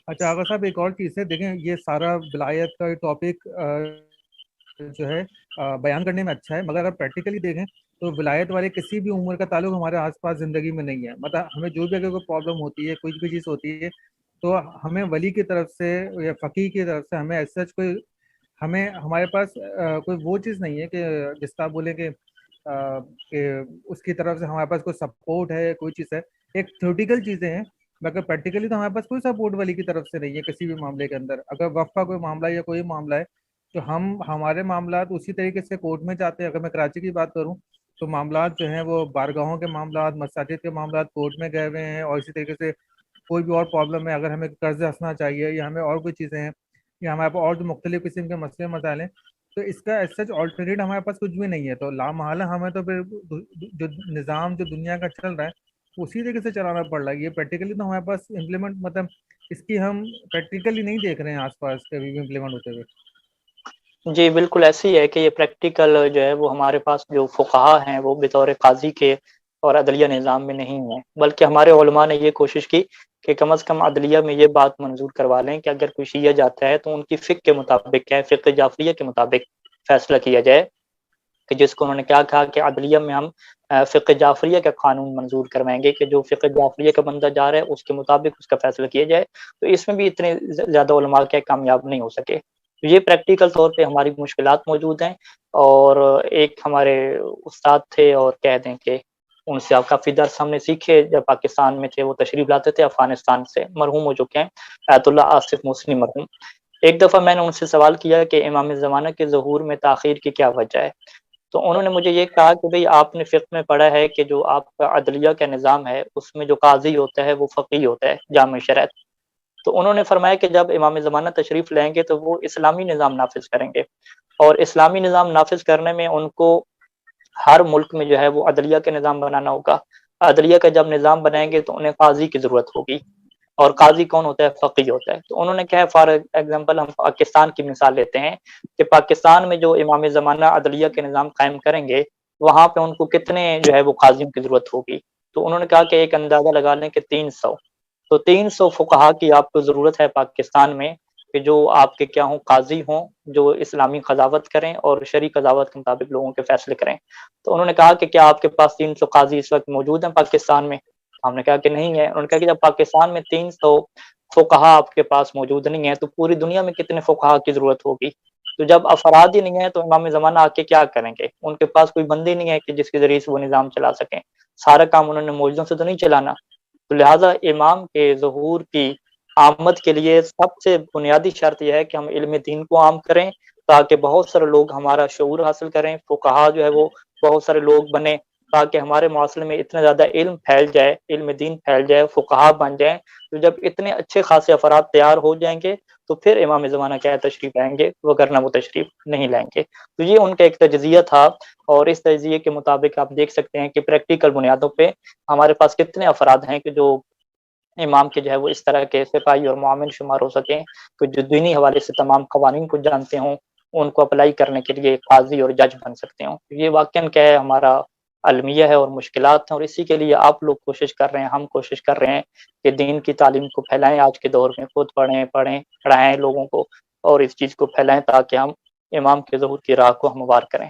اچھا آغا صاحب، ایک اور چیز ہے، دیکھیں یہ سارا ولایت کا ٹاپک جو ہے بیان کرنے میں اچھا ہے، مگر اگر پریکٹیکلی دیکھیں تو ولایت والے کسی بھی عمر کا تعلق ہمارے آس پاس زندگی میں نہیں ہے. مطلب ہمیں جو بھی اگر کوئی پرابلم ہوتی ہے، کوئی بھی چیز ہوتی ہے، تو ہمیں ولی کی طرف سے یا فقیہ کی طرف سے ہمیں ایز سچ کوئی، ہمیں ہمارے پاس کوئی وہ چیز نہیں ہے کہ جس کا آپ بولیں کہ اس کی طرف سے ہمارے پاس کوئی سپورٹ ہے، کوئی چیز ہے. ایک تھیوریٹیکل چیزیں ہیں، مگر پریکٹیکلی تو ہمارے پاس کوئی سپورٹ ولی کی طرف سے نہیں ہے کسی بھی معاملے کے اندر. اگر وقف کا کوئی معاملہ ہے یا کوئی معاملہ ہے تو ہمارے معاملات اسی طریقے سے کورٹ میں جاتے ہیں. اگر میں کراچی کی بات کروں تو معاملات جو ہیں وہ بارگاہوں کے معاملات، مساجد کے معاملات کورٹ میں گئے ہوئے ہیں. اور اسی طریقے سے کوئی بھی اور پرابلم ہے، اگر ہمیں قرض ہنسنا چاہیے یا ہمیں اور کوئی چیزیں ہیں یا ہمارے پاس اور جو مختلف قسم کے مسئلے مسائل ہیں، تو اس کا ایز سچ آلٹرنیٹ ہمارے پاس کچھ بھی نہیں ہے. تو لامحالہ ہمیں تو پھر جو نظام جو دنیا کا چل رہا ہے اسی طریقے سے چلانا پڑ رہا ہے. یہ پریکٹیکلی تو ہمارے پاس امپلیمنٹ، مطلب اس کی ہم پریکٹیکلی نہیں دیکھ رہے ہیں آس پاس کبھی بھی امپلیمنٹ ہوتے ہوئے. جی بالکل ایسے ہی ہے کہ یہ پریکٹیکل جو ہے وہ ہمارے پاس جو فقہا ہیں وہ بطور قاضی کے اور عدلیہ نظام میں نہیں ہیں، بلکہ ہمارے علماء نے یہ کوشش کی کہ کم از کم عدلیہ میں یہ بات منظور کروا لیں کہ اگر کوئی شیعہ جاتا ہے تو ان کی فقہ کے مطابق کیا ہے، فقہ جعفریہ کے مطابق فیصلہ کیا جائے، کہ جس کو انہوں نے کیا کہا کہ عدلیہ میں ہم فقہ جعفریہ کا قانون منظور کروائیں گے کہ جو فقہ جعفریہ کا بندہ جا رہا ہے اس کے مطابق اس کا فیصلہ کیا جائے. تو اس میں بھی اتنے زیادہ علماء کیا کامیاب نہیں ہو سکے. یہ پریکٹیکل طور پہ ہماری مشکلات موجود ہیں. اور ایک ہمارے استاد تھے اور کہہ دیں کہ ان سے آپ کافی درس ہم نے سیکھے جب پاکستان میں تھے. وہ تشریف لاتے تھے افغانستان سے، مرحوم ہو چکے ہیں، آیت اللہ آصف مسلم مرحوم. ایک دفعہ میں نے ان سے سوال کیا کہ امام زمانہ کے ظہور میں تاخیر کی کیا وجہ ہے. تو انہوں نے مجھے یہ کہا کہ بھئی آپ نے فقہ میں پڑھا ہے کہ جو آپ کا عدلیہ کا نظام ہے اس میں جو قاضی ہوتا ہے وہ فقیہ ہوتا ہے جامع شرعیت. تو انہوں نے فرمایا کہ جب امام زمانہ تشریف لائیں گے تو وہ اسلامی نظام نافذ کریں گے، اور اسلامی نظام نافذ کرنے میں ان کو ہر ملک میں جو ہے وہ عدلیہ کے نظام بنانا ہوگا. عدلیہ کا جب نظام بنائیں گے تو انہیں قاضی کی ضرورت ہوگی، اور قاضی کون ہوتا ہے؟ فقیہ ہوتا ہے. تو انہوں نے کہا فار ایگزامپل ہم پاکستان کی مثال لیتے ہیں کہ پاکستان میں جو امام زمانہ عدلیہ کے نظام قائم کریں گے وہاں پہ ان کو کتنے جو ہے وہ قاضیوں کی ضرورت ہوگی. تو انہوں نے کہا کہ ایک اندازہ لگا لیں کہ 300. تو 300 فقہا کی آپ کو ضرورت ہے پاکستان میں کہ جو آپ کے کیا ہوں، قاضی ہوں جو اسلامی قضاوت کریں اور شرعی قضاوت کے مطابق لوگوں کے فیصلے کریں. تو انہوں نے کہا کہ کیا آپ کے پاس 300 قاضی اس وقت موجود ہیں پاکستان میں؟ ہم نے کہا کہ نہیں ہے. انہوں نے کہا کہ جب پاکستان میں 300 فقہا آپ کے پاس موجود نہیں ہیں تو پوری دنیا میں کتنے فقہا کی ضرورت ہوگی؟ تو جب افراد ہی نہیں ہیں تو امام زمانہ آ کے کیا کریں گے؟ ان کے پاس کوئی بندی نہیں ہے کہ جس کے ذریعے سے وہ نظام چلا سکیں. سارا کام انہوں نے موجودوں سے تو نہیں چلانا. تو لہٰذا امام کے ظہور کی آمد کے لیے سب سے بنیادی شرط یہ ہے کہ ہم علم دین کو عام کریں تاکہ بہت سارے لوگ ہمارا شعور حاصل کریں، فقہا جو ہے وہ بہت سارے لوگ بنیں، تاکہ ہمارے معاشرے میں اتنا زیادہ علم پھیل جائے، علم دین پھیل جائے، فقہا بن جائیں. تو جب اتنے اچھے خاصے افراد تیار ہو جائیں گے تو پھر امام زمانہ کیا تشریف لائیں گے، وگرنہ وہ تشریف نہیں لائیں گے. تو یہ ان کا ایک تجزیہ تھا، اور اس تجزیے کے مطابق آپ دیکھ سکتے ہیں کہ پریکٹیکل بنیادوں پہ ہمارے پاس کتنے افراد ہیں کہ جو امام کے جو ہے وہ اس طرح کے سپاہی اور معاون شمار ہو سکیں کہ جو دینی حوالے سے تمام قوانین کو جانتے ہوں، ان کو اپلائی کرنے کے لیے قاضی اور جج بن سکتے ہوں. یہ واقعاً کیا ہے، ہمارا المیہ ہے اور مشکلات ہیں، اور اسی کے لیے آپ لوگ کوشش کر رہے ہیں، ہم کوشش کر رہے ہیں کہ دین کی تعلیم کو پھیلائیں. آج کے دور میں خود پڑھائیں لوگوں کو اور اس چیز کو پھیلائیں تاکہ ہم امام کے ظہور کی راہ کو ہموار کریں.